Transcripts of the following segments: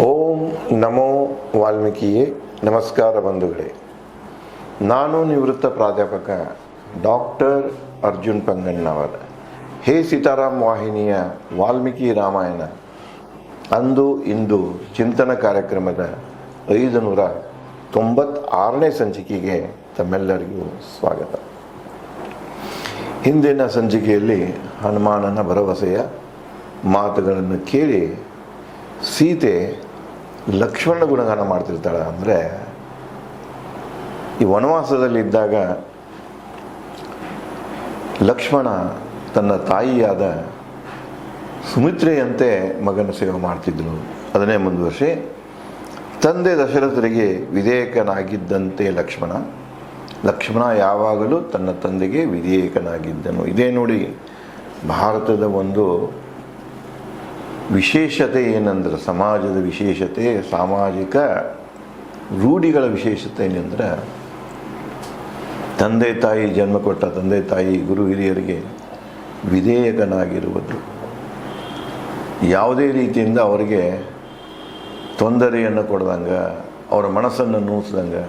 ಓಂ ನಮೋ ವಾಲ್ಮೀಕಿಯೇ. ನಮಸ್ಕಾರ ಬಂಧುಗಳೇ. ನಾನು ನಿವೃತ್ತ ಪ್ರಾಧ್ಯಾಪಕ ಡಾಕ್ಟರ್ ಅರ್ಜುನ್ ಪಂಗಣ್ಣವರ್. ಹೇ ಸೀತಾರಾಮ್ ವಾಹಿನಿಯ ವಾಲ್ಮೀಕಿ ರಾಮಾಯಣ ಅಂದು ಇಂದು ಚಿಂತನ ಕಾರ್ಯಕ್ರಮದ 596ನೇ ಸಂಚಿಕೆಗೆ ತಮ್ಮೆಲ್ಲರಿಗೂ ಸ್ವಾಗತ. ಹಿಂದಿನ ಸಂಚಿಕೆಯಲ್ಲಿ ಹನುಮಾನನ ಭರವಸೆಯ ಮಾತುಗಳನ್ನು ಕೇಳಿ ಸೀತೆ ಲಕ್ಷ್ಮಣ ಗುಣಗಾನ ಮಾಡ್ತಿರ್ತಾಳೆ. ಅಂದರೆ ಈ ವನವಾಸದಲ್ಲಿದ್ದಾಗ ಲಕ್ಷ್ಮಣ ತನ್ನ ತಾಯಿಯಾದ ಸುಮಿತ್ರೆಯಂತೆ ಮಗನ ಸೇವೆ ಮಾಡ್ತಿದ್ದರು. ಅದನ್ನೇ ಮುಂದುವರಿಸಿ ತಂದೆ ದಶರಥರಿಗೆ ವಿಧೇಯಕನಾಗಿದ್ದಂತೆ ಲಕ್ಷ್ಮಣ ಯಾವಾಗಲೂ ತನ್ನ ತಂದೆಗೆ ವಿಧೇಯಕನಾಗಿದ್ದನು. ಇದೇ ನೋಡಿ ಭಾರತದ ಒಂದು ವಿಶೇಷತೆ ಏನಂದ್ರೆ, ಸಮಾಜದ ವಿಶೇಷತೆ, ಸಾಮಾಜಿಕ ರೂಢಿಗಳ ವಿಶೇಷತೆ ಏನಂದ್ರೆ, ತಂದೆ ತಾಯಿ ಜನ್ಮ ಕೊಟ್ಟ ತಂದೆ ತಾಯಿ ಗುರು ಹಿರಿಯರಿಗೆ ವಿಧೇಯಕನಾಗಿರುವುದು, ಯಾವುದೇ ರೀತಿಯಿಂದ ಅವರಿಗೆ ತೊಂದರೆಯನ್ನು ಕೊಡ್ದಂಗೆ, ಅವರ ಮನಸ್ಸನ್ನು ನೋಯಿಸ್ದಂಗೆ,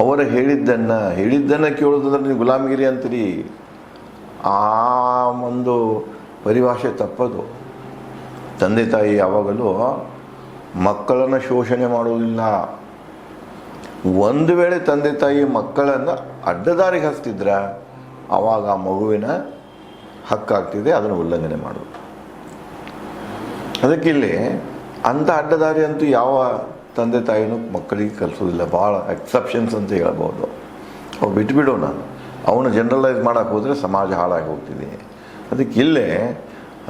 ಅವರ ಹೇಳಿದ್ದನ್ನು ಕೇಳೋದಂದ್ರೆ ನೀವು ಗುಲಾಮಗಿರಿ ಅಂತೀರಿ. ಆ ಒಂದು ಪರಿಭಾಷೆ ತಪ್ಪದು. ತಂದೆ ತಾಯಿ ಯಾವಾಗಲೂ ಮಕ್ಕಳನ್ನು ಶೋಷಣೆ ಮಾಡುವುದಿಲ್ಲ. ಒಂದು ವೇಳೆ ತಂದೆ ತಾಯಿ ಮಕ್ಕಳನ್ನು ಅಡ್ಡದಾರಿಗೆ ಹಚ್ತಿದ್ರ ಆವಾಗ ಆ ಮಗುವಿನ ಹಕ್ಕಾಗ್ತಿದೆ, ಅದನ್ನು ಉಲ್ಲಂಘನೆ ಮಾಡೋದು. ಅದಕ್ಕಿಲ್ಲಿ ಅಂಥ ಅಡ್ಡದಾರಿ ಅಂತೂ ಯಾವ ತಂದೆ ತಾಯಿನೂ ಮಕ್ಕಳಿಗೆ ಕಲಿಸೋದಿಲ್ಲ. ಭಾಳ ಎಕ್ಸೆಪ್ಷನ್ಸ್ ಅಂತ ಹೇಳ್ಬೋದು. ಅವು ಬಿಟ್ಬಿಡೋಣ. ಅವನು ಜನರಲೈಸ್ ಮಾಡೋಕ್ಕೆ ಹೋದರೆ ಸಮಾಜ ಹಾಳಾಗಿ ಹೋಗ್ತಿದೆ. ಅದಕ್ಕಿಲ್ಲೇ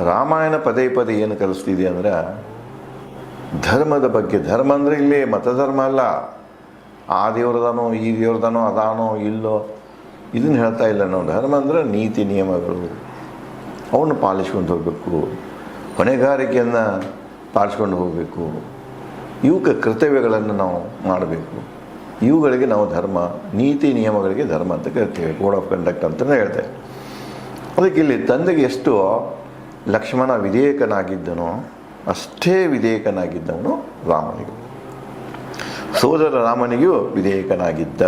ರಾಮಾಯಣ ಪದೇ ಏನು ಕಲಿಸ್ತಿದೆ ಅಂದರೆ, ಧರ್ಮದ ಬಗ್ಗೆ. ಧರ್ಮ ಅಂದರೆ ಇಲ್ಲಿ ಮತಧರ್ಮ ಅಲ್ಲ, ಆ ದೇವ್ರದಾನೋ ಈ ದೇವ್ರದಾನೋ ಅದಾನೋ ಇಲ್ಲೋ ಇದನ್ನು ಹೇಳ್ತಾ ಇಲ್ಲ ನಾವು. ಧರ್ಮ ಅಂದರೆ ನೀತಿ ನಿಯಮಗಳು, ಅವನ್ನು ಪಾಲಿಸ್ಕೊಂಡು ಹೋಗಬೇಕು, ಹೊಣೆಗಾರಿಕೆಯನ್ನು ಪಾಲಿಸ್ಕೊಂಡು ಹೋಗಬೇಕು, ಇವಕ್ಕೆ ಕರ್ತವ್ಯಗಳನ್ನು ನಾವು ಮಾಡಬೇಕು. ಇವುಗಳಿಗೆ ನಾವು ಧರ್ಮ, ನೀತಿ ನಿಯಮಗಳಿಗೆ ಧರ್ಮ ಅಂತ ಕರಿತೇವೆ, ಕೋಡ್ ಆಫ್ ಕಂಡಕ್ಟ್ ಅಂತಲೇ ಹೇಳ್ತೇವೆ. ಅದಕ್ಕೆ ಇಲ್ಲಿ ತಂದೆಗೆ ಎಷ್ಟು ಲಕ್ಷ್ಮಣ ವಿಧೇಯಕನಾಗಿದ್ದನೋ ಅಷ್ಟೇ ವಿಧೇಯಕನಾಗಿದ್ದವನು ರಾಮನಿಗೂ, ಸೋದರ ರಾಮನಿಗೂ ವಿಧೇಯಕನಾಗಿದ್ದ.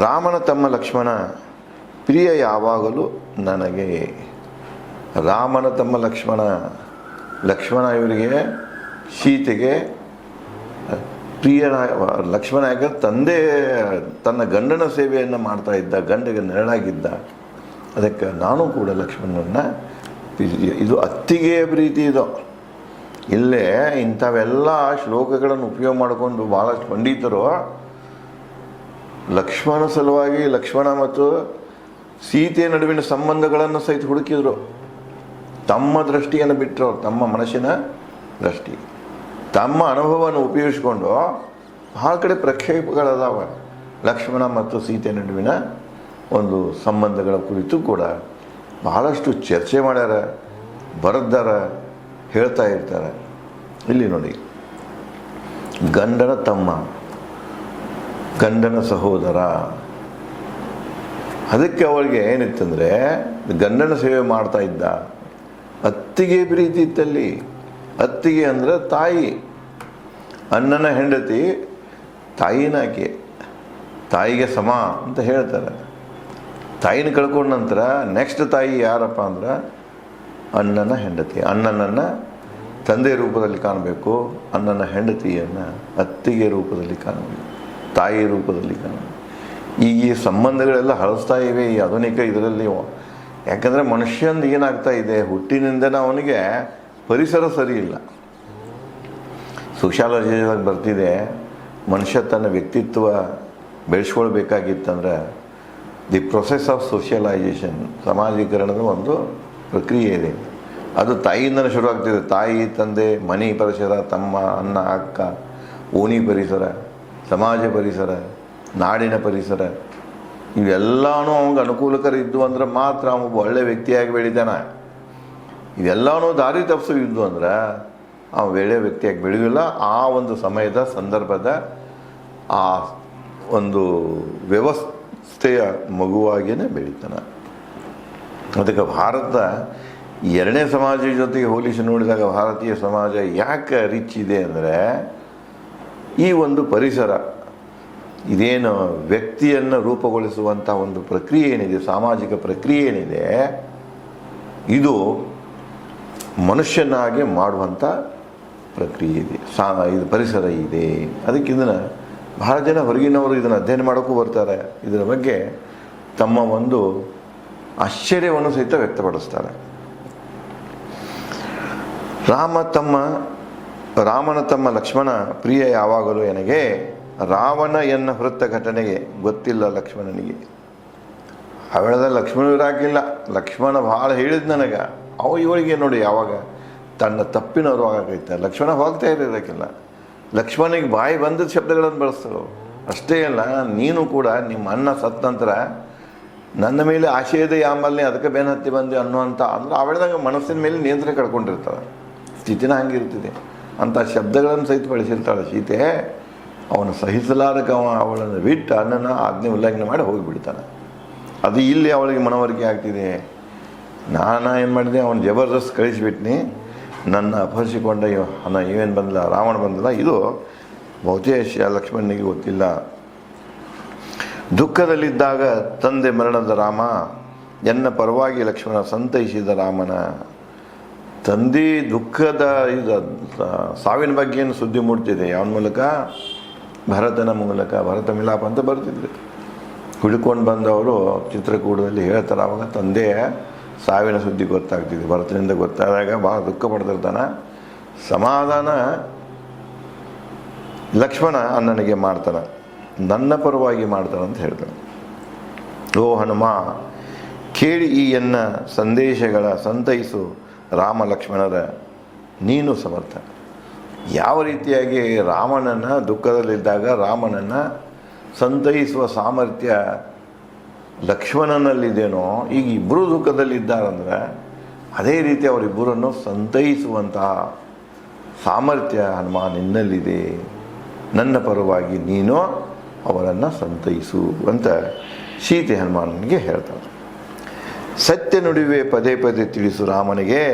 ರಾಮನ ತಮ್ಮ ಲಕ್ಷ್ಮಣ ಪ್ರಿಯ ಯಾವಾಗಲೂ ನನಗೆ. ರಾಮನ ತಮ್ಮ ಲಕ್ಷ್ಮಣ ಇವರಿಗೆ ಸೀತೆಗೆ ಪ್ರಿಯನ. ಲಕ್ಷ್ಮಣ ಯಾಕೆ ತಂದೆ ತನ್ನ ಗಂಡನ ಸೇವೆಯನ್ನು ಮಾಡ್ತಾ ಇದ್ದ, ಗಂಡಗೆ ನೆರಳಾಗಿದ್ದ. ಅದಕ್ಕೆ ನಾನು ಕೂಡ ಲಕ್ಷ್ಮಣನ ಇದು ಅತ್ತಿಗೆಯ ಪ್ರೀತಿ. ಇದು ಇಲ್ಲೇ ಇಂಥವೆಲ್ಲ ಶ್ಲೋಕಗಳನ್ನು ಉಪಯೋಗ ಮಾಡಿಕೊಂಡು ಭಾಳಷ್ಟು ಪಂಡಿತರು ಲಕ್ಷ್ಮಣ ಸಲುವಾಗಿ ಲಕ್ಷ್ಮಣ ಮತ್ತು ಸೀತೆಯ ನಡುವಿನ ಸಂಬಂಧಗಳನ್ನು ಸಹಿತ ಹುಡುಕಿದ್ರು. ತಮ್ಮ ದೃಷ್ಟಿಯನ್ನು ಬಿಟ್ಟರು, ತಮ್ಮ ಮನಸ್ಸಿನ ದೃಷ್ಟಿ, ತಮ್ಮ ಅನುಭವವನ್ನು ಉಪಯೋಗಿಸ್ಕೊಂಡು ಭಾಳ ಕಡೆ ಪ್ರಕ್ಷೇಪಗಳದಾವ. ಲಕ್ಷ್ಮಣ ಮತ್ತು ಸೀತೆ ನಡುವಿನ ಒಂದು ಸಂಬಂಧಗಳ ಕುರಿತು ಕೂಡ ಬಹಳಷ್ಟು ಚರ್ಚೆ ಮಾಡ್ಯಾರ, ಬರೆದಾರ, ಹೇಳ್ತಾ ಇರ್ತಾರೆ. ಇಲ್ಲಿ ನೋಡಿ, ಗಂಡನ ತಮ್ಮ, ಗಂಡನ ಸಹೋದರ. ಅದಕ್ಕೆ ಅವಳಿಗೆ ಏನಿತ್ತಂದರೆ, ಗಂಡನ ಸೇವೆ ಮಾಡ್ತಾ ಇದ್ದ. ಅತ್ತಿಗೆ ಪ್ರೀತಿ ಇತ್ತಲ್ಲಿ. ಅತ್ತಿಗೆ ಅಂದರೆ ತಾಯಿ, ಅಣ್ಣನ ಹೆಂಡತಿ ತಾಯಿನಾಕೆ, ತಾಯಿಗೆ ಸಮ ಅಂತ ಹೇಳ್ತಾರೆ. ತಾಯಿನ ಕಳ್ಕೊಂಡ ನಂತರ ನೆಕ್ಸ್ಟ್ ತಾಯಿ ಯಾರಪ್ಪ ಅಂದ್ರೆ ಅಣ್ಣನ ಹೆಂಡತಿ. ಅಣ್ಣನನ್ನು ತಂದೆ ರೂಪದಲ್ಲಿ ಕಾಣಬೇಕು, ಅಣ್ಣನ ಹೆಂಡತಿಯನ್ನು ಅತ್ತಿಗೆ ರೂಪದಲ್ಲಿ ಕಾಣಬೇಕು, ತಾಯಿ ರೂಪದಲ್ಲಿ ಕಾಣಬೇಕು. ಈಗ ಈ ಸಂಬಂಧಗಳೆಲ್ಲ ಹಳಸ್ತಾ ಇವೆ ಈ ಆಧುನಿಕ ಇದರಲ್ಲಿ. ಯಾಕಂದರೆ ಮನುಷ್ಯಂದು ಏನಾಗ್ತಾ ಇದೆ, ಹುಟ್ಟಿನಿಂದನೇ ಅವನಿಗೆ ಪರಿಸರ ಸರಿ ಇಲ್ಲ. ಸೋಷಿಯಾಲಜಿಯಾಗಿ ಬರ್ತಿದೆ, ಮನುಷ್ಯ ತನ್ನ ವ್ಯಕ್ತಿತ್ವ ಬೆಳೆಸ್ಕೊಳ್ಬೇಕಾಗಿತ್ತಂದ್ರೆ ದಿ ಪ್ರೊಸೆಸ್ ಆಫ್ ಸೋಷಿಯಲೈಜೇಷನ್, ಸಮಾಜೀಕರಣದ ಒಂದು ಪ್ರಕ್ರಿಯೆ ಇದೆ. ಅದು ತಾಯಿಯಿಂದಲೇ ಶುರುವಾಗ್ತಿದೆ. ತಾಯಿ, ತಂದೆ, ಮನೆ ಪರಿಸರ, ತಮ್ಮ, ಅಣ್ಣ, ಅಕ್ಕ, ಓಣಿ ಪರಿಸರ, ಸಮಾಜ ಪರಿಸರ, ನಾಡಿನ ಪರಿಸರ, ಇವೆಲ್ಲನೂ ಅವಂಗೆ ಅನುಕೂಲಕರ ಇದ್ದು ಅಂದ್ರೆ ಮಾತ್ರ ಅವನು ಒಳ್ಳೆ ವ್ಯಕ್ತಿಯಾಗಿ ಬೆಳಿತಾನೆ. ಇವೆಲ್ಲನೂ ದಾರಿ ತಪ್ಪಿಸೋ ಇದ್ದು ಅಂದ್ರೆ ಅವ ಒಳ್ಳೆ ವ್ಯಕ್ತಿಯಾಗಿ ಬೆಳೆಯೋಲ್ಲ. ಆ ಒಂದು ಸಮಯದ ಸಂದರ್ಭದ ಆ ಒಂದು ವ್ಯವಸ್ಥೆಯ ಮಗುವಾಗಿಯೇ ಬೆಳೀತಾನೆ. ಅದಕ್ಕೆ ಭಾರತ ಎರಡನೇ ಸಮಾಜದ ಜೊತೆಗೆ ಹೋಲಿಸಿ ನೋಡಿದಾಗ ಭಾರತೀಯ ಸಮಾಜ ಯಾಕೆ ರಿಚ್ ಇದೆ ಅಂದರೆ ಈ ಒಂದು ಪರಿಸರ, ಇದೇನು ವ್ಯಕ್ತಿಯನ್ನು ರೂಪುಗೊಳಿಸುವಂಥ ಒಂದು ಪ್ರಕ್ರಿಯೆ ಏನಿದೆ, ಸಾಮಾಜಿಕ ಪ್ರಕ್ರಿಯೆ ಏನಿದೆ, ಇದು ಮನುಷ್ಯನಾಗೆ ಮಾಡುವಂಥ ಪ್ರಕ್ರಿಯೆ ಇದೆ, ಇದು ಪರಿಸರ ಇದೆ. ಅದಕ್ಕೆ ಇದನ್ನು ಬಹಳ ಜನ ಹೊರಗಿನವರು ಇದನ್ನು ಅಧ್ಯಯನ ಮಾಡೋಕ್ಕೂ ಬರ್ತಾರೆ. ಇದರ ಬಗ್ಗೆ ತಮ್ಮ ಒಂದು ಆಶ್ಚರ್ಯವನ್ನು ಸಹಿತ ವ್ಯಕ್ತಪಡಿಸ್ತಾರೆ. ರಾಮನ ತಮ್ಮ ಲಕ್ಷ್ಮಣ ಪ್ರಿಯ ಯಾವಾಗಲೂ ನನಗೆ, ರಾವಣ ಎನ್ನ ಹೊರತ ಘಟನೆಗೆ ಗೊತ್ತಿಲ್ಲ ಲಕ್ಷ್ಮಣನಿಗೆ. ಅವೆಳದ ಲಕ್ಷ್ಮಣ ಇರಾಕಿಲ್ಲ, ಲಕ್ಷ್ಮಣ ಭಾಳ ಹೇಳಿದ್ ನನಗೆ, ಇವಳಿಗೆ ನೋಡಿ ಯಾವಾಗ ತನ್ನ ತಪ್ಪಿನವರು ಆಗೈತೆ. ಲಕ್ಷ್ಮಣ ಹೋಗ್ತಾ ಇರೋದಕ್ಕಿಲ್ಲ, ಲಕ್ಷ್ಮಣಿಗೆ ಬಾಯಿ ಬಂದ ಶಬ್ದಗಳನ್ನು ಬಳಸ್ತಾಳು. ಅಷ್ಟೇ ಅಲ್ಲ, ನೀನು ಕೂಡ ನಿಮ್ಮ ಅಣ್ಣ ಸತ್ತ ನಂತರ ನನ್ನ ಮೇಲೆ ಆಶೆ ಇದೆ ಆಂಬಲ್ನೇ ಅದಕ್ಕೆ ಬೆನ್ ಹತ್ತಿ ಬಂದೆ ಅನ್ನುವಂಥ, ಅಂದ್ರೆ ಅವಳದಾಗ ಮನಸ್ಸಿನ ಮೇಲೆ ನಿಯಂತ್ರಣ ಕಳ್ಕೊಂಡಿರ್ತಾಳೆ, ಸ್ಥಿತಿನ ಹಂಗಿರ್ತಿದೆ ಅಂಥ ಶಬ್ದಗಳನ್ನು ಸಹಿತ ಬಳಸಿರ್ತಾಳೆ ಸೀತೆ. ಅವನು ಸಹಿಸಲಾರಕ ಅವಳನ್ನು ಬಿಟ್ಟು ಅಣ್ಣನ ಆಜ್ಞೆ ಉಲ್ಲಂಘನೆ ಮಾಡಿ ಹೋಗಿಬಿಡ್ತಾನೆ. ಅದು ಇಲ್ಲಿ ಅವಳಿಗೆ ಮನವರಿಕೆ ಆಗ್ತಿದೆ. ನಾನು ಏನು ಮಾಡಿದೆ, ಅವನು ಜಬರ್ದಸ್ತ್ ಕಳಿಸಿಬಿಟ್ನಿ, ನನ್ನ ಅಪಹರಿಸಿಕೊಂಡ ಇವೇನು ಬಂದಿಲ್ಲ, ರಾವಣ ಬಂದಿಲ್ಲ. ಇದು ಬಹುತೇಕ ಲಕ್ಷ್ಮಣನಿಗೆ ಗೊತ್ತಿಲ್ಲ. ದುಃಖದಲ್ಲಿದ್ದಾಗ ತಂದೆ ಮರಣದ ರಾಮ, ಎನ್ನ ಪರವಾಗಿ ಲಕ್ಷ್ಮಣ ಸಂತೈಸಿದ ರಾಮನ. ತಂದೆ ದುಃಖದ ಇದು ಸಾವಿನ ಬಗ್ಗೆ ಏನು ಸುದ್ದಿ ಮೂಡ್ತಿದೆ, ಯಾವನ ಮೂಲಕ? ಭರತನ ಮೂಲಕ. ಭರತ ಮಿಲಾಪ ಅಂತ ಬರ್ತಿದ್ರು. ಹುಡ್ಕೊಂಡು ಬಂದವರು ಚಿತ್ರಕೂಟದಲ್ಲಿ ಹೇಳ್ತಾರೆ, ಆವಾಗ ತಂದೆಯ ಸಾವಿನ ಸುದ್ದಿ ಗೊತ್ತಾಗ್ತಿದೆ. ಭರತನಿಂದ ಗೊತ್ತಾದಾಗ ಭಾಳ ದುಃಖ ಪಡ್ತಿರ್ತಾನೆ. ಸಮಾಧಾನ ಲಕ್ಷ್ಮಣ ಅಣ್ಣನಿಗೆ ಮಾಡ್ತಾನೆ, ನನ್ನ ಪರವಾಗಿ ಮಾಡ್ತಾನೆ ಅಂತ ಹೇಳ್ತಾನೆ. ಓ ಹನುಮ, ಕೇಳಿ ಈ ಎನ್ನ ಸಂದೇಶಗಳ ಸಂತೈಸು ರಾಮ ಲಕ್ಷ್ಮಣರ, ನೀನು ಸಮರ್ಥ. ಯಾವ ರೀತಿಯಾಗಿ ರಾಮನನ್ನ ದುಃಖದಲ್ಲಿದ್ದಾಗ ರಾಮನನ್ನು ಸಂತೈಸುವ ಸಾಮರ್ಥ್ಯ ಲಕ್ಷ್ಮಣನಲ್ಲಿದೇನೋ, ಈಗ ಇಬ್ಬರು ದುಃಖದಲ್ಲಿದ್ದಾರಂದ್ರೆ ಅದೇ ರೀತಿ ಅವರಿಬ್ಬರನ್ನು ಸಂತೈಸುವಂತಹ ಸಾಮರ್ಥ್ಯ ಹನುಮ ನಿನ್ನಲ್ಲಿದೆ. ನನ್ನ ಪರವಾಗಿ ನೀನು ಅವರನ್ನು ಸಂತೈಸು ಅಂತ ಸೀತೆ ಹನುಮಾನನಿಗೆ ಹೇಳ್ತಾನೆ. ಸತ್ಯ ನುಡಿವೆ ಪದೇ ಪದೇ ತಿಳಿಸು ರಾಮನಿಗೆ,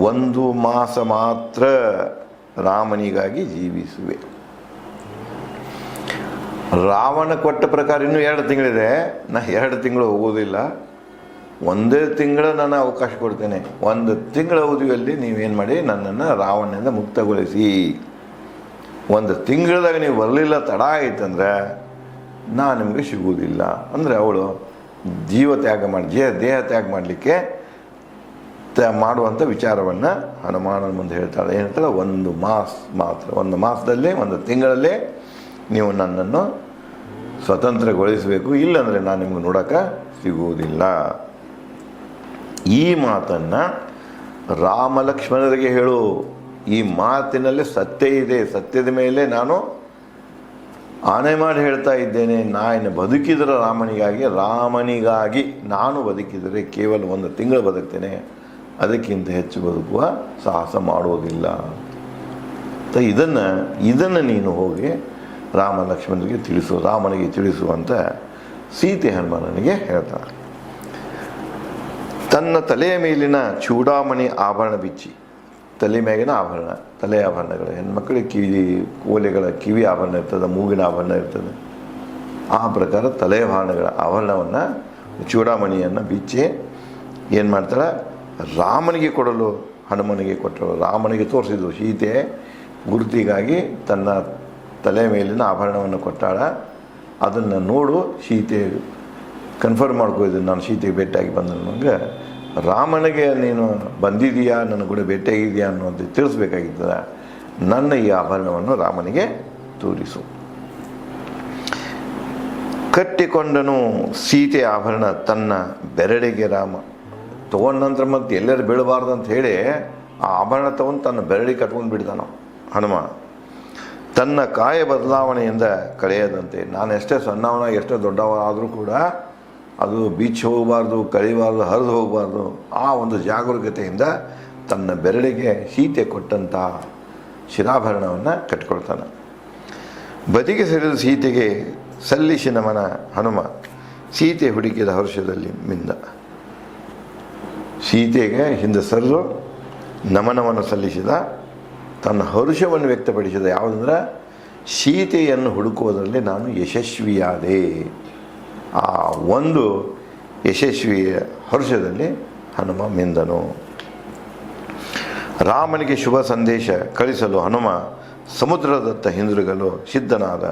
1 ಮಾಸ ಮಾತ್ರ ರಾಮನಿಗಾಗಿ ಜೀವಿಸುವೆ. ರಾವಣ ಕೊಟ್ಟ ಪ್ರಕಾರ ಇನ್ನೂ 2 ತಿಂಗಳಿದೆ, ನಾ 2 ತಿಂಗಳು ಹೋಗೋದಿಲ್ಲ, 1 ತಿಂಗಳು ನಾನು ಅವಕಾಶ ಕೊಡ್ತೇನೆ. 1 ತಿಂಗಳ ಅವಧಿಯಲ್ಲಿ ನೀವೇನು ಮಾಡಿ ನನ್ನನ್ನು ರಾವಣನಿಂದ ಮುಕ್ತಗೊಳಿಸಿ. 1 ತಿಂಗಳದಾಗ ನೀವು ಬರಲಿಲ್ಲ, ತಡ ಆಯ್ತಂದ್ರೆ ನಾನು ನಿಮಗೆ ಸಿಗುವುದಿಲ್ಲ. ಅಂದರೆ ಅವಳು ಜೀವ ತ್ಯಾಗ ಮಾಡಿ ದೇಹ ತ್ಯಾಗ ಮಾಡಲಿಕ್ಕೆ ಮಾಡುವಂಥ ವಿಚಾರವನ್ನು ಹನುಮಾನನ ಮುಂದೆ ಹೇಳ್ತಾಳೆ. ಏನು ಹೇಳ್ತಾಳೆ? 1 ಮಾಸ ಮಾತ್ರ, 1 ಮಾಸದಲ್ಲಿ 1 ತಿಂಗಳಲ್ಲೇ ನೀವು ನನ್ನನ್ನು ಸ್ವತಂತ್ರಗೊಳಿಸಬೇಕು, ಇಲ್ಲಂದರೆ ನಾನು ನಿಮ್ಗೆ ನೋಡೋಕೆ ಸಿಗುವುದಿಲ್ಲ. ಈ ಮಾತನ್ನು ರಾಮ ಲಕ್ಷ್ಮಣರಿಗೆ ಹೇಳು. ಈ ಮಾತಿನಲ್ಲಿ ಸತ್ಯ ಇದೆ, ಸತ್ಯದ ಮೇಲೆ ನಾನು ಆಣೆ ಮಾಡಿ ಹೇಳ್ತಾ ಇದ್ದೇನೆ. ನಾನು ಬದುಕಿದರೆ ರಾಮನಿಗಾಗಿ ನಾನು ಬದುಕಿದರೆ ಕೇವಲ 1 ತಿಂಗಳು ಬದುಕ್ತೇನೆ, ಅದಕ್ಕಿಂತ ಹೆಚ್ಚು ಬದುಕುವ ಸಾಹಸ ಮಾಡೋದಿಲ್ಲ. ಇದನ್ನು ನೀನು ಹೋಗಿ ರಾಮ ಲಕ್ಷ್ಮಣರಿಗೆ ತಿಳಿಸು, ರಾಮನಿಗೆ ತಿಳಿಸುವಂತ ಸೀತೆ ಹನುಮಾನನಿಗೆ ಹೇಳ್ತಾಳೆ. ತನ್ನ ತಲೆಯ ಮೇಲಿನ ಚೂಡಾಮಣಿ ಆಭರಣ ಬಿಚ್ಚಿ, ತಲೆ ಮೇಗಿನ ಆಭರಣ, ತಲೆ ಆಭರಣಗಳು, ಹೆಣ್ಮಕ್ಳಿಗೆ ಕಿವಿ ಆಭರಣ ಇರ್ತದೆ, ಮೂಗಿನ ಆಭರಣ ಇರ್ತದೆ. ಆ ಪ್ರಕಾರ ತಲೆ ಆಭರಣವನ್ನು ಚೂಡಾಮಣಿಯನ್ನು ಬಿಚ್ಚಿ ಏನು ಮಾಡ್ತಾಳೆ? ರಾಮನಿಗೆ ಕೊಡಲು ಹನುಮನಿಗೆ ಕೊಟ್ಟರು. ರಾಮನಿಗೆ ತೋರಿಸಿದ್ರು. ಸೀತೆ ಗುರುತಿಗಾಗಿ ತನ್ನ ತಲೆ ಮೇಲಿನ ಆಭರಣವನ್ನು ಕೊಟ್ಟಾಳ. ಅದನ್ನು ನೋಡು ಸೀತೆ ಕನ್ಫರ್ಮ್ ಮಾಡ್ಕೋದು, ನಾನು ಸೀತೆಗೆ ಭೇಟಿಯಾಗಿ ಬಂದ ನನಗೆ ರಾಮನಿಗೆ ನೀನು ಬಂದಿದೆಯಾ, ನನ್ನ ಕೂಡ ಭೇಟಿಯಾಗಿದೆಯಾ ಅನ್ನೋದು ತಿಳಿಸ್ಬೇಕಾಗಿರ್ತದೆ. ನನ್ನ ಈ ಆಭರಣವನ್ನು ರಾಮನಿಗೆ ತೋರಿಸು. ಕಟ್ಟಿಕೊಂಡನು ಸೀತೆ ಆಭರಣ ತನ್ನ ಬೆರಳಿಗೆ. ರಾಮ ತೊಗೊಂಡ ನಂತರ ಮತ್ತೆ ಎಲ್ಲರೂ ಬೀಳಬಾರ್ದು ಅಂತ ಹೇಳಿ ಆ ಆಭರಣ ತೊಗೊಂಡು ತನ್ನ ಬೆರಳಿಗೆ ಕಟ್ಕೊಂಡು ಬಿಡ್ತಾನ ಹನುಮ. ತನ್ನ ಕಾಯ ಬದಲಾವಣೆಯಿಂದ ಕಳೆಯದಂತೆ, ನಾನು ಎಷ್ಟೇ ಸಣ್ಣವನ ಎಷ್ಟೇ ದೊಡ್ಡವ ಆದರೂ ಕೂಡ ಅದು ಬೀಚ್ ಹೋಗಬಾರ್ದು, ಕಳಿಬಾರ್ದು, ಹರಿದು ಹೋಗಬಾರ್ದು. ಆ ಒಂದು ಜಾಗರೂಕತೆಯಿಂದ ತನ್ನ ಬೆರಳಿಗೆ ಸೀತೆ ಕೊಟ್ಟಂಥ ಶಿರಾಭರಣವನ್ನು ಕಟ್ಕೊಳ್ತಾನೆ. ಬದಿಗೆ ಸರಿದ ಸೀತೆಗೆ ಸಲ್ಲಿಸಿ ನಮನ ಹನುಮ, ಸೀತೆ ಹುಡುಕಿದ ಹರ್ಷದಲ್ಲಿ ಮಿಂದ. ಸೀತೆಗೆ ಹಿಂದೆ ಸರಿದು ನಮನವನ್ನು ಸಲ್ಲಿಸಿದ, ತನ್ನ ಹರುಷವನ್ನು ವ್ಯಕ್ತಪಡಿಸಿದ. ಯಾವುದಂದ್ರೆ ಸೀತೆಯನ್ನು ಹುಡುಕುವುದರಲ್ಲಿ ನಾನು ಯಶಸ್ವಿಯಾದೆ. ಆ ಒಂದು ಯಶಸ್ವಿಯ ಹರುಷದಲ್ಲಿ ಹನುಮ ಮಿಂದನು. ರಾಮನಿಗೆ ಶುಭ ಸಂದೇಶ ಕಳಿಸಲು ಹನುಮ ಸಮುದ್ರದತ್ತ ಹಿಂದಿರುಗಲು ಸಿದ್ಧನಾದ.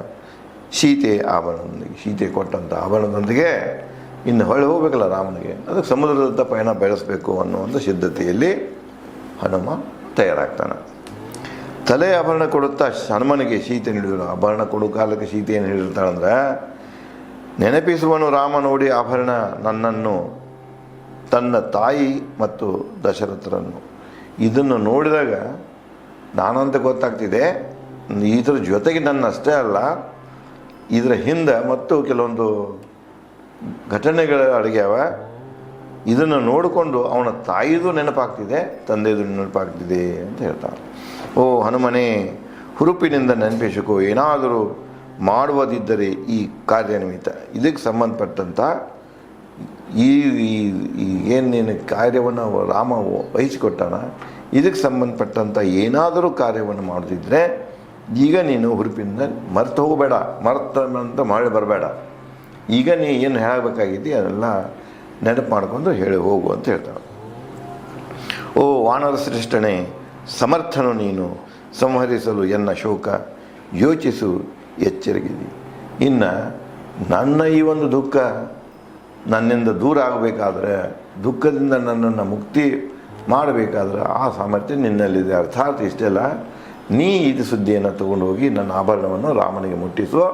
ಸೀತೆ ಕೊಟ್ಟಂಥ ಆಭರಣದೊಂದಿಗೆ ಇನ್ನು ಹೊಳೆ ಹೋಗ್ಬೇಕಲ್ಲ ರಾಮನಿಗೆ, ಅದಕ್ಕೆ ಸಮುದ್ರದತ್ತ ಪಯಣ ಬೆಳೆಸಬೇಕು ಅನ್ನುವಂಥ ಸಿದ್ಧತೆಯಲ್ಲಿ ಹನುಮ ತಯಾರಾಗ್ತಾನೆ. ತಲೆ ಆಭರಣ ಕೊಡುತ್ತಾ ಹನುಮನಿಗೆ ಸೀತೆ ನೀಡಿದಳು. ಆಭರಣ ಕೊಡೋ ಕಾಲಕ್ಕೆ ಸೀತೆ ಏನು ಹೇಳಿರ್ತಾಳಂದ್ರೆ, ನೆನಪಿಸುವನು ರಾಮ ನೋಡಿ ಆಭರಣ ನನ್ನನ್ನು, ತನ್ನ ತಾಯಿ ಮತ್ತು ದಶರಥರನ್ನು. ಇದನ್ನು ನೋಡಿದಾಗ ನಾನಂತ ಗೊತ್ತಾಗ್ತಿದೆ, ಇದರ ಜೊತೆಗೆ ನನ್ನ ಅಷ್ಟೇ ಅಲ್ಲ, ಇದರ ಹಿಂದೆ ಮತ್ತು ಕೆಲವೊಂದು ಘಟನೆಗಳ ಅಡುಗೆವ. ಇದನ್ನು ನೋಡಿಕೊಂಡು ಅವನ ತಾಯಿದು ನೆನಪಾಗ್ತಿದೆ, ತಂದೆದು ನೆನಪಾಗ್ತಿದೆ ಅಂತ ಹೇಳ್ತಾನೆ. ಓ ಹನುಮನೇ, ಹುರುಪಿನಿಂದ ನೆನಪಿಸಿಕೋ, ಏನಾದರೂ ಮಾಡುವುದಿದ್ದರೆ ಈ ಕಾರ್ಯ ನಿಮಿತ್ತ, ಇದಕ್ಕೆ ಸಂಬಂಧಪಟ್ಟಂಥ ಈ ಏನು ನೀನು ಕಾರ್ಯವನ್ನು ರಾಮ ವಹಿಸಿಕೊಟ್ಟಾನ, ಇದಕ್ಕೆ ಸಂಬಂಧಪಟ್ಟಂಥ ಏನಾದರೂ ಕಾರ್ಯವನ್ನು ಮಾಡೋದಿದ್ದರೆ ಈಗ ನೀನು ಹುರುಪಿನಿಂದ ಮರೆತು ಹೋಗಬೇಡ, ಅಂತ ಮಾಡಿ ಬರಬೇಡ. ಈಗ ನೀ ಏನು ಹೇಳಬೇಕಾಗಿದ್ದಿ ಅದೆಲ್ಲ ನೆನಪು ಮಾಡಿಕೊಂಡು ಹೇಳಿ ಹೋಗು ಅಂತ ಹೇಳ್ತಾಳೆ. ಓ ವಾನರ ಶ್ರೇಷ್ಠನೇ, ಸಮರ್ಥನು ನೀನು, ಸಂಹರಿಸಲು ಎನ್ನ ಶೋಕ ಯೋಚಿಸು ಎಚ್ಚರಿಗಿದಿ. ಇನ್ನು ನನ್ನ ಈ ಒಂದು ದುಃಖ ನನ್ನಿಂದ ದೂರ ಆಗಬೇಕಾದ್ರೆ, ದುಃಖದಿಂದ ನನ್ನನ್ನು ಮುಕ್ತಿ ಮಾಡಬೇಕಾದ್ರೆ ಆ ಸಾಮರ್ಥ್ಯ ನಿನ್ನಲ್ಲಿದೆ. ಅರ್ಥಾತ್ ಇಷ್ಟೆಲ್ಲ ನೀ ಇದು ಸುದ್ದಿಯನ್ನು ತಗೊಂಡು ಹೋಗಿ ನನ್ನ ಆಭರಣವನ್ನು ರಾಮನಿಗೆ ಮುಟ್ಟಿಸುವ.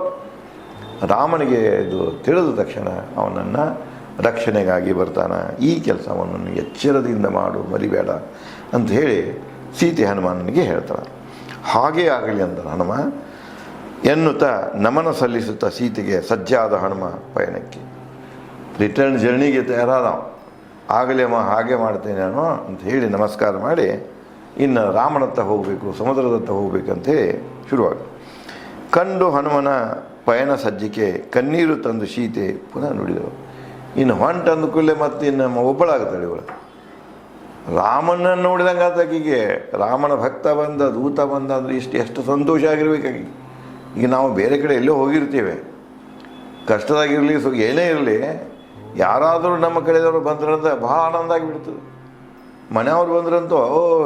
ರಾಮನಿಗೆ ಇದು ತಿಳಿದ ತಕ್ಷಣ ಅವನನ್ನು ರಕ್ಷಣೆಗಾಗಿ ಬರ್ತಾನೆ. ಈ ಕೆಲಸವನ್ನು ಎಚ್ಚರದಿಂದ ಮಾಡು, ಮರಿಬೇಡ ಅಂತ ಹೇಳಿ ಸೀತೆ ಹನುಮಾನನಿಗೆ ಹೇಳ್ತಾಳೆ. ಹಾಗೇ ಆಗಲಿ ಅಂದ ಹನುಮ ಎನ್ನುತ್ತಾ ನಮನ ಸಲ್ಲಿಸುತ್ತಾ ಸೀತೆಗೆ ಸಜ್ಜಾದ ಹನುಮ ಪಯಣಕ್ಕೆ. ರಿಟರ್ನ್ ಜರ್ನಿಗೆ ತಯಾರಾದ. ಆಗಲೇ ಅಮ್ಮ ಹಾಗೆ ಮಾಡ್ತೇನೆ ನಾನು ಅಂತ ಹೇಳಿ ನಮಸ್ಕಾರ ಮಾಡಿ ಇನ್ನು ರಾಮನತ್ತ ಹೋಗಬೇಕು, ಸಮುದ್ರದತ್ತ ಹೋಗ್ಬೇಕಂತೇಳಿ ಶುರುವಾಗ. ಕಂಡು ಹನುಮನ ಪಯಣ ಸಜ್ಜಿಕೆ ಕಣ್ಣೀರು ತಂದು ಸೀತೆ ಪುನಃ ನುಡಿದಳು. ಇನ್ನು ಹೊಂಟು ಅಂದ್ಕೂಡಲೇ ಮತ್ತೆ ಇನ್ನು ಒಬ್ಬಳಾಗ್ತಾಳೆ ಇವಳು. ರಾಮನನ್ನು ನೋಡಿದಂಗೆ ಆತಕಿಗೆ, ರಾಮನ ಭಕ್ತ ಬಂದ, ದೂತ ಬಂದ ಅಂದರೆ ಎಷ್ಟು ಸಂತೋಷ ಆಗಿರ್ಬೇಕಾಗಿ. ಈಗ ನಾವು ಬೇರೆ ಕಡೆ ಎಲ್ಲೋ ಹೋಗಿರ್ತೀವಿ, ಕಷ್ಟದಾಗಿರಲಿ ಏನೇ ಇರಲಿ, ಯಾರಾದರೂ ನಮ್ಮ ಕಡೆದವರು ಬಂದ್ರಂತ ಭಾಳ ಆನಂದ ಆಗಿಬಿಡ್ತದೆ. ಮನೆಯವ್ರು ಬಂದ್ರಂತೂ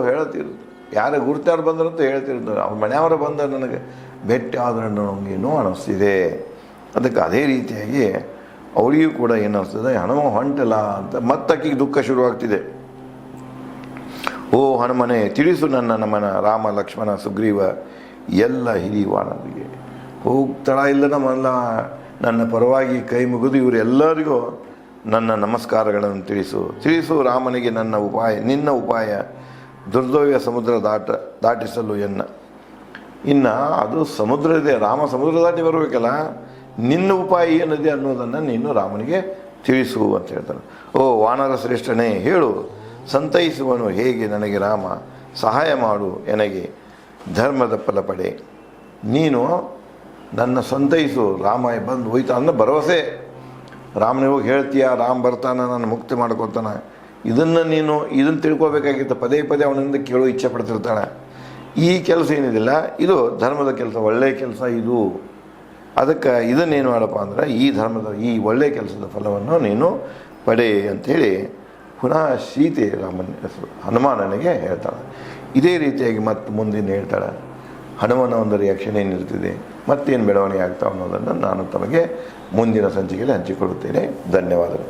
ಹೇಳ್ತಿರ್ತಾರೆ, ಯಾರು ಗುರುತಾರು ಬಂದ್ರಂತೂ ಹೇಳ್ತಿರ್ತಾರೆ, ಅವ್ರ ಮನೆಯವರು ಬಂದ ನನಗೆ ಭೇಟಿ ಆದ್ರೆ ನಮಗೇನೋ ಅನ್ನಿಸ್ತಿದೆ. ಅದಕ್ಕೆ ಅದೇ ರೀತಿಯಾಗಿ ಅವಳಿಗೂ ಕೂಡ ಏನು ಅನಿಸ್ತದೆ, ಹನುಮ ಹೊಂಟಲ್ಲ ಅಂತ ಮತ್ತಕ್ಕಿಗೆ ದುಃಖ ಶುರುವಾಗ್ತಿದೆ. ಓ ಹನುಮನೆ, ತಿಳಿಸು ನನ್ನ ನಮನ ರಾಮ ಲಕ್ಷ್ಮಣ ಸುಗ್ರೀವ ಎಲ್ಲ ಹಿರಿವಾನರಿಗೆ. ಹೋಗ್ತಳ ಇಲ್ಲ ನಮ್ಮೆಲ್ಲ ನನ್ನ ಪರವಾಗಿ ಕೈ ಮುಗಿದು ಇವರೆಲ್ಲರಿಗೂ ನನ್ನ ನಮಸ್ಕಾರಗಳನ್ನು ತಿಳಿಸು ರಾಮನಿಗೆ ನಿನ್ನ ಉಪಾಯ ದುರ್ದವ್ಯ ಸಮುದ್ರ ದಾಟಿಸಲು ಎನ್ನ. ಇನ್ನು ಅದು ಸಮುದ್ರ ಇದೆ, ರಾಮ ಸಮುದ್ರ ದಾಟಿ ಬರಬೇಕಲ್ಲ, ನಿನ್ನ ಉಪಾಯ ಏನಿದೆ ಅನ್ನೋದನ್ನು ನೀನು ರಾಮನಿಗೆ ತಿಳಿಸು ಅಂತ ಹೇಳ್ತಾನೆ. ಓ ವಾನರ ಶ್ರೇಷ್ಠನೇ, ಹೇಳು ಸಂತೈಸುವನು ಹೇಗೆ ನನಗೆ ರಾಮ, ಸಹಾಯ ಮಾಡು ನನಗೆ ಧರ್ಮದ ಫಲ ಪಡೆ. ನೀನು ನನ್ನ ಸಂತೈಸು, ರಾಮ ಬಂದು ಹೋಯ್ತಾ ಅನ್ನೋ ಭರವಸೆ. ರಾಮನಿಗೆ ಹೋಗಿ ಹೇಳ್ತೀಯ, ರಾಮ ಬರ್ತಾನೆ, ನಾನು ಮುಕ್ತಿ ಮಾಡ್ಕೊತಾನೆ, ಇದನ್ನು ತಿಳ್ಕೊಬೇಕಾಗಿತ್ತು. ಪದೇ ಪದೇ ಅವನಿಂದ ಕೇಳೋ ಇಚ್ಛೆ ಪಡ್ತಿರ್ತಾಳೆ. ಈ ಕೆಲಸ ಏನಿದಿಲ್ಲ, ಇದು ಧರ್ಮದ ಕೆಲಸ, ಒಳ್ಳೆಯ ಕೆಲಸ ಇದು. ಅದಕ್ಕೆ ಇದನ್ನೇನು ಮಾಡಪ್ಪ ಅಂದ್ರೆ ಈ ಒಳ್ಳೆಯ ಕೆಲಸದ ಫಲವನ್ನು ನೀನು ಪಡೆ ಅಂಥೇಳಿ ಪುನಃ ಸೀತೆ ಹನುಮಾನನಿಗೆ ಹೇಳ್ತಾಳೆ. ಇದೇ ರೀತಿಯಾಗಿ ಮತ್ತೆ ಮುಂದಿನ ಹೇಳ್ತಾಳೆ. ಹನುಮನ ಒಂದು ರಿಯಾಕ್ಷನ್ ಏನಿರ್ತಿದೆ, ಮತ್ತೇನು ಬೆಳವಣಿಗೆ ಆಗ್ತಾವೆ ಅನ್ನೋದನ್ನು ನಾನು ತಮಗೆ ಮುಂದಿನ ಸಂಚಿಕೆಯಲ್ಲಿ ಹಂಚಿಕೊಳ್ಳುತ್ತೇನೆ. ಧನ್ಯವಾದಗಳು.